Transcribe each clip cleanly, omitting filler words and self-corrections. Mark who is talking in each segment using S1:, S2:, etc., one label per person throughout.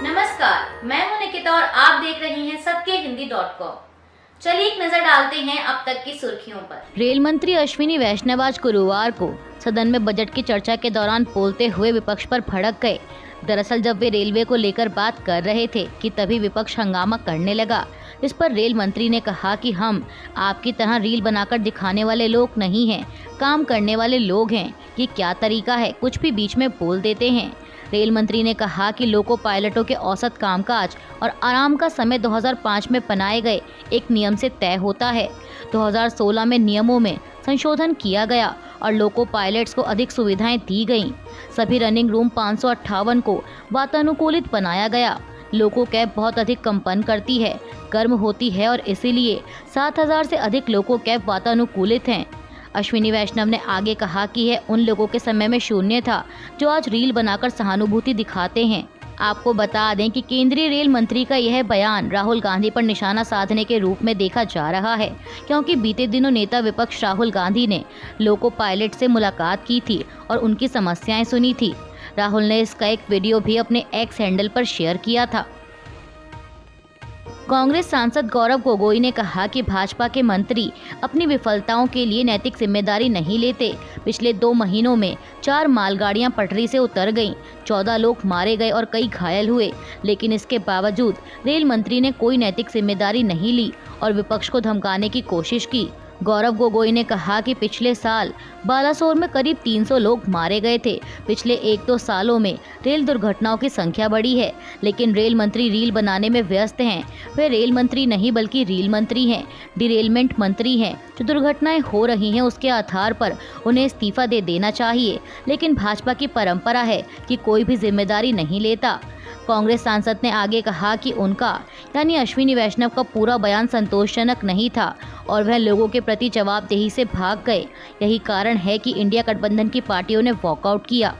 S1: नमस्कार, मैं हूं निकिता और आप देख रही हैं सत्यहिंदी.com। चलिए एक नजर डालते हैं अब तक की सुर्खियों पर।
S2: रेल मंत्री अश्विनी वैष्णव आज गुरुवार को सदन में बजट की चर्चा के दौरान बोलते हुए विपक्ष पर भड़क गए। दरअसल जब वे रेलवे को लेकर बात कर रहे थे कि तभी विपक्ष हंगामा करने लगा। इस पर रेल मंत्री ने कहा कि हम आपकी तरह रील बनाकर दिखाने वाले लोग नहीं हैं, काम करने वाले लोग हैं। ये क्या तरीका है, कुछ भी बीच में बोल देते हैं। रेल मंत्री ने कहा कि लोको पायलटों के औसत कामकाज और आराम का समय 2005 में बनाए गए एक नियम से तय होता है। 2016 में नियमों में संशोधन किया गया और लोको पायलट्स को अधिक सुविधाएं दी गईं। सभी रनिंग रूम 558 को वातानुकूलित बनाया गया। लोको कैब बहुत अधिक कंपन करती है, गर्म होती है और इसीलिए 7000 से अधिक लोको कैब वातानुकूलित हैं। अश्विनी वैष्णव ने आगे कहा कि यह उन लोगों के समय में शून्य था जो आज रील बनाकर सहानुभूति दिखाते हैं। आपको बता दें कि केंद्रीय रेल मंत्री का यह बयान राहुल गांधी पर निशाना साधने के रूप में देखा जा रहा है, क्योंकि बीते दिनों नेता विपक्ष राहुल गांधी ने लोको पायलट से मुलाकात की थी और उनकी समस्याएं सुनी थी। राहुल ने इसका एक वीडियो भी अपने एक्स हैंडल पर शेयर किया था। कांग्रेस सांसद गौरव गोगोई ने कहा कि भाजपा के मंत्री अपनी विफलताओं के लिए नैतिक जिम्मेदारी नहीं लेते। पिछले 2 महीनों में 4 मालगाड़ियां पटरी से उतर गईं, 14 लोग मारे गए और कई घायल हुए, लेकिन इसके बावजूद रेल मंत्री ने कोई नैतिक जिम्मेदारी नहीं ली और विपक्ष को धमकाने की कोशिश की। गौरव गोगोई ने कहा कि पिछले साल बालासोर में करीब 300 लोग मारे गए थे। पिछले 1-2 सालों में रेल दुर्घटनाओं की संख्या बढ़ी है, लेकिन रेल मंत्री रील बनाने में व्यस्त हैं। वे रेल मंत्री नहीं बल्कि रील मंत्री हैं, डिरेलमेंट मंत्री हैं। जो दुर्घटनाएं हो रही हैं उसके आधार पर उन्हें इस्तीफा दे देना चाहिए, लेकिन भाजपा की परंपरा है कि कोई भी जिम्मेदारी नहीं लेता। कांग्रेस सांसद ने आगे कहा कि उनका यानी अश्विनी वैष्णव का पूरा बयान संतोषजनक नहीं था और वह लोगों के प्रति जवाबदेही से भाग गए। यही कारण है कि इंडिया गठबंधन की पार्टियों ने वॉकआउट किया।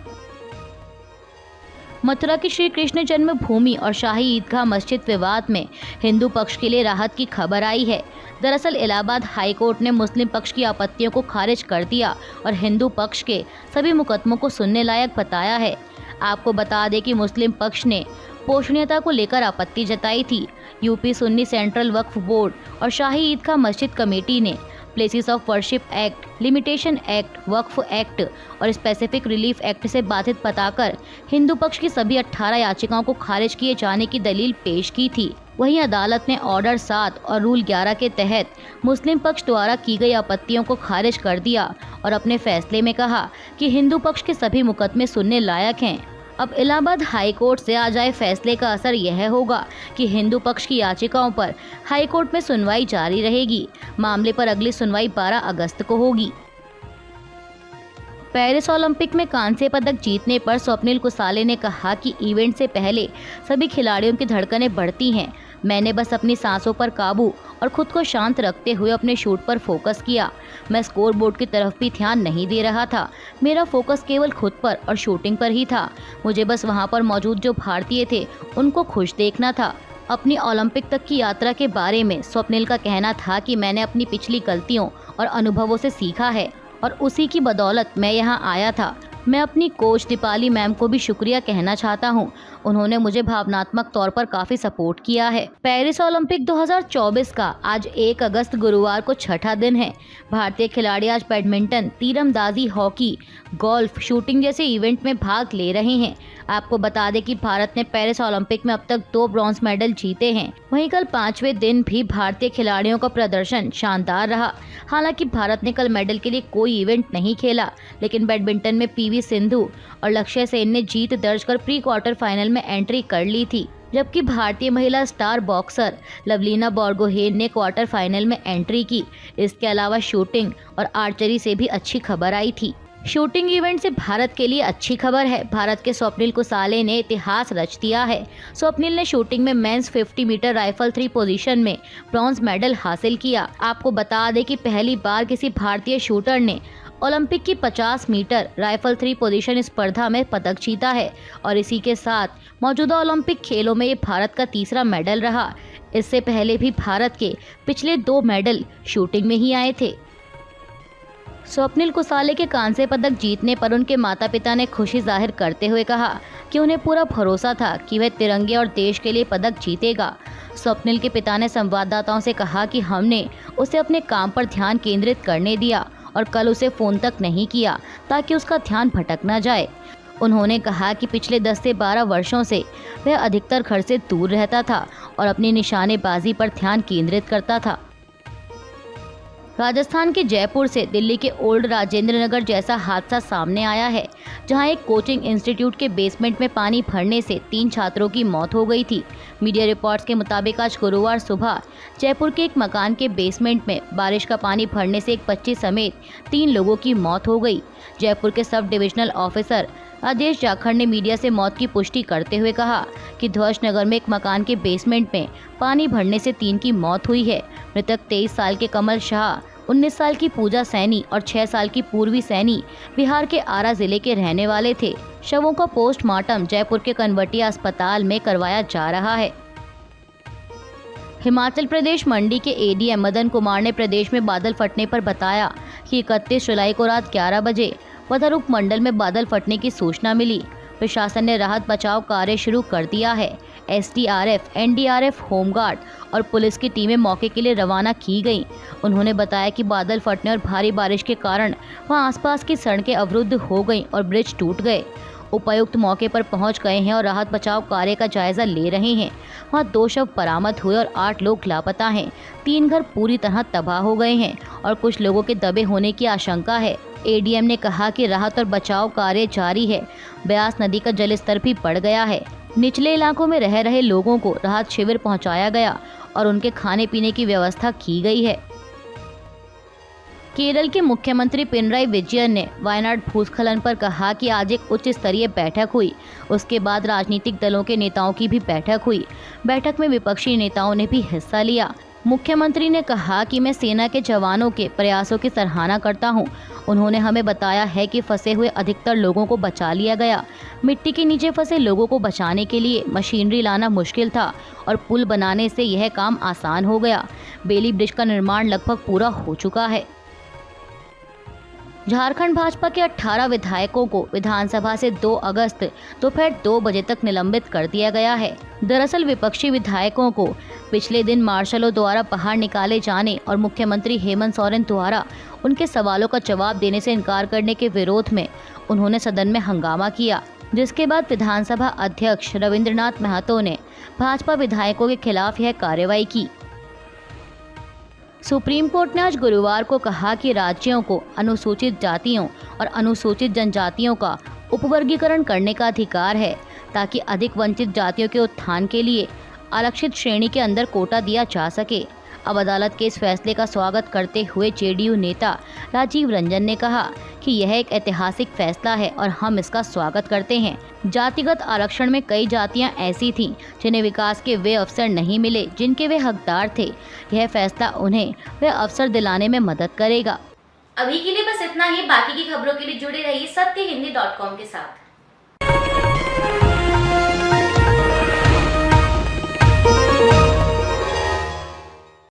S2: मथुरा की श्री कृष्ण जन्मभूमि और शाही ईदगाह मस्जिद विवाद में हिंदू पक्ष के लिए राहत की खबर आई है। दरअसल इलाहाबाद हाई कोर्ट ने मुस्लिम पक्ष की आपत्तियों को खारिज कर दिया और हिंदू पक्ष के सभी मुकदमों को सुनने लायक बताया है। आपको बता दें कि मुस्लिम पक्ष ने पोषणीयता को लेकर आपत्ति जताई थी। यूपी सुन्नी सेंट्रल वक्फ बोर्ड और शाही ईदगाह मस्जिद कमेटी ने places of worship act, limitation act, Waqf act और स्पेसिफिक रिलीफ एक्ट से बाधित बताकर हिंदू पक्ष की सभी 18 याचिकाओं को खारिज किए जाने की दलील पेश की थी। वहीं अदालत ने ऑर्डर 7 और रूल 11 के तहत मुस्लिम पक्ष द्वारा की गई आपत्तियों को खारिज कर दिया और अपने फैसले में कहा कि हिंदू पक्ष के सभी मुकदमे सुनने लायक हैं। अब इलाहाबाद हाई कोर्ट से आ जाए फैसले का असर यह होगा कि हिंदू पक्ष की याचिकाओं पर हाई कोर्ट में सुनवाई जारी रहेगी। मामले पर अगली सुनवाई 12 अगस्त को होगी। पेरिस ओलंपिक में कांस्य पदक जीतने पर स्वप्निल कुसाले ने कहा कि इवेंट से पहले सभी खिलाड़ियों की धड़कनें बढ़ती हैं। मैंने बस अपनी सांसों पर काबू और खुद को शांत रखते हुए अपने शूट पर फोकस किया। मैं स्कोर बोर्ड की तरफ भी ध्यान नहीं दे रहा था। मेरा फोकस केवल खुद पर और शूटिंग पर ही था। मुझे बस वहां पर मौजूद जो भारतीय थे उनको खुश देखना था। अपनी ओलंपिक तक की यात्रा के बारे में स्वप्निल का कहना था कि मैंने अपनी पिछली गलतियों और अनुभवों से सीखा है और उसी की बदौलत मैं यहाँ आया था। मैं अपनी कोच दीपाली मैम को भी शुक्रिया कहना चाहता हूँ। उन्होंने मुझे भावनात्मक तौर पर काफी सपोर्ट किया है। पेरिस ओलंपिक 2024 का आज 1 अगस्त गुरुवार को छठा दिन है। भारतीय खिलाड़ी आज बैडमिंटन, तीरंदाजी, हॉकी, गोल्फ, शूटिंग जैसे इवेंट में भाग ले रहे हैं। आपको बता दें कि भारत ने पेरिस ओलंपिक में अब तक 2 ब्रॉन्ज मेडल जीते हैं। वहीं कल 5वें दिन भी भारतीय खिलाड़ियों का प्रदर्शन शानदार रहा। हालांकि भारत ने कल मेडल के लिए कोई इवेंट नहीं खेला, लेकिन बैडमिंटन में पीवी सिंधु और लक्ष्य सेन ने जीत दर्ज कर प्री क्वार्टर फाइनल में एंट्री कर ली थी, जबकि भारतीय महिला स्टार बॉक्सर लवलीना बोर्गोहेन ने क्वार्टर फाइनल में एंट्री की। इसके अलावा शूटिंग और आर्चरी से भी अच्छी खबर आई थी। शूटिंग इवेंट से भारत के लिए अच्छी खबर है। भारत के स्वप्निल कुसाले ने इतिहास रच दिया है। स्वप्निल ने शूटिंग में मेंस 50 मीटर राइफल 3 पोजीशन में ब्रॉन्ज मेडल हासिल किया। आपको बता दें कि पहली बार किसी भारतीय शूटर ने ओलंपिक की 50 मीटर राइफल 3 पोजीशन स्पर्धा में पदक जीता है और इसी के साथ मौजूदा ओलंपिक खेलों में ये भारत का तीसरा मेडल रहा। इससे पहले भी भारत के पिछले 2 मेडल शूटिंग में ही आए थे। स्वप्निल कुसाले के कांस्य पदक जीतने पर उनके माता पिता ने खुशी जाहिर करते हुए कहा कि उन्हें पूरा भरोसा था कि वह तिरंगे और देश के लिए पदक जीतेगा। स्वप्निल के पिता ने संवाददाताओं से कहा कि हमने उसे अपने काम पर ध्यान केंद्रित करने दिया और कल उसे फ़ोन तक नहीं किया ताकि उसका ध्यान भटक न जाए। उन्होंने कहा कि पिछले 10 से 12 वर्षों से वह अधिकतर घर से दूर रहता था और अपनी निशानेबाजी पर ध्यान केंद्रित करता था। राजस्थान के जयपुर से दिल्ली के ओल्ड राजेंद्र नगर जैसा हादसा सामने आया है, जहां एक कोचिंग इंस्टीट्यूट के बेसमेंट में पानी भरने से 3 छात्रों की मौत हो गई थी। मीडिया रिपोर्ट्स के मुताबिक आज गुरुवार सुबह जयपुर के एक मकान के बेसमेंट में बारिश का पानी भरने से एक बच्चे समेत 3 लोगों की मौत हो गई। जयपुर के सब डिविजनल ऑफिसर आदेश जाखड़ ने मीडिया से मौत की पुष्टि करते हुए कहा कि ध्वज नगर में एक मकान के बेसमेंट में पानी भरने से 3 की मौत हुई है। मृतक 23 साल के कमल शाह, 19 साल की पूजा सैनी और 6 साल की पूर्वी सैनी बिहार के आरा जिले के रहने वाले थे। शवों का पोस्टमार्टम जयपुर के कनवटिया अस्पताल में करवाया जा रहा है। हिमाचल प्रदेश मंडी के एडीएम मदन कुमार ने प्रदेश में बादल फटने पर बताया कि 31 जुलाई को रात 11 बजे पधर उपमंडल में बादल फटने की सूचना मिली। प्रशासन ने राहत बचाव कार्य शुरू कर दिया है। एसडीआरएफ, एनडीआरएफ, होमगार्ड और पुलिस की टीमें मौके के लिए रवाना की गईं। उन्होंने बताया कि बादल फटने और भारी बारिश के कारण वहां आसपास की सड़कें अवरुद्ध हो गईं और ब्रिज टूट गए। उपायुक्त मौके पर पहुंच गए हैं और राहत बचाव कार्य का जायजा ले रहे हैं। वहां 2 शव बरामद हुए और 8 लोग लापता हैं। 3 घर पूरी तरह तबाह हो गए हैं और कुछ लोगों के दबे होने की आशंका है। एडीएम ने कहा कि राहत और बचाव कार्य जारी है। ब्यास नदी का जलस्तर भी बढ़ गया है। निचले इलाकों में रह रहे लोगों को राहत शिविर पहुंचाया गया और उनके खाने पीने की व्यवस्था की गई है। केरल के मुख्यमंत्री पिनराई विजयन ने वायनाड भूस्खलन पर कहा कि आज एक उच्च स्तरीय बैठक हुई। उसके बाद राजनीतिक दलों के नेताओं की भी बैठक हुई। बैठक में विपक्षी नेताओं ने भी हिस्सा लिया। मुख्यमंत्री ने कहा कि मैं सेना के जवानों के प्रयासों की सराहना करता हूं। उन्होंने हमें बताया है कि फंसे हुए अधिकतर लोगों को बचा लिया गया। मिट्टी के नीचे फंसे लोगों को बचाने के लिए मशीनरी लाना मुश्किल था और पुल बनाने से यह काम आसान हो गया। बेली ब्रिज का निर्माण लगभग पूरा हो चुका है। झारखंड भाजपा के 18 विधायकों को विधानसभा से 2 अगस्त दोपहर 2 बजे तक निलंबित कर दिया गया है। दरअसल विपक्षी विधायकों को पिछले दिन मार्शलों द्वारा बाहर निकाले जाने और मुख्यमंत्री हेमंत सोरेन द्वारा उनके सवालों का जवाब देने से इनकार करने के विरोध में उन्होंने सदन में हंगामा किया, जिसके बाद विधानसभा अध्यक्ष रविंद्रनाथ महतो ने भाजपा विधायकों के खिलाफ यह कार्रवाई की। सुप्रीम कोर्ट ने आज गुरुवार को कहा कि राज्यों को अनुसूचित जातियों और अनुसूचित जनजातियों का उपवर्गीकरण करने का अधिकार है ताकि अधिक वंचित जातियों के उत्थान के लिए आरक्षित श्रेणी के अंदर कोटा दिया जा सके। अब अदालत के इस फैसले का स्वागत करते हुए जेडीयू नेता राजीव रंजन ने कहा कि यह एक ऐतिहासिक फैसला है और हम इसका स्वागत करते हैं। जातिगत आरक्षण में कई जातियां ऐसी थीं जिन्हें विकास के वे अवसर नहीं मिले जिनके वे हकदार थे। यह फैसला उन्हें वे अवसर दिलाने में मदद करेगा।
S1: अभी के लिए बस इतना ही। बाकी की खबरों के लिए जुड़े रहिए सत्यहिंदी.com के साथ।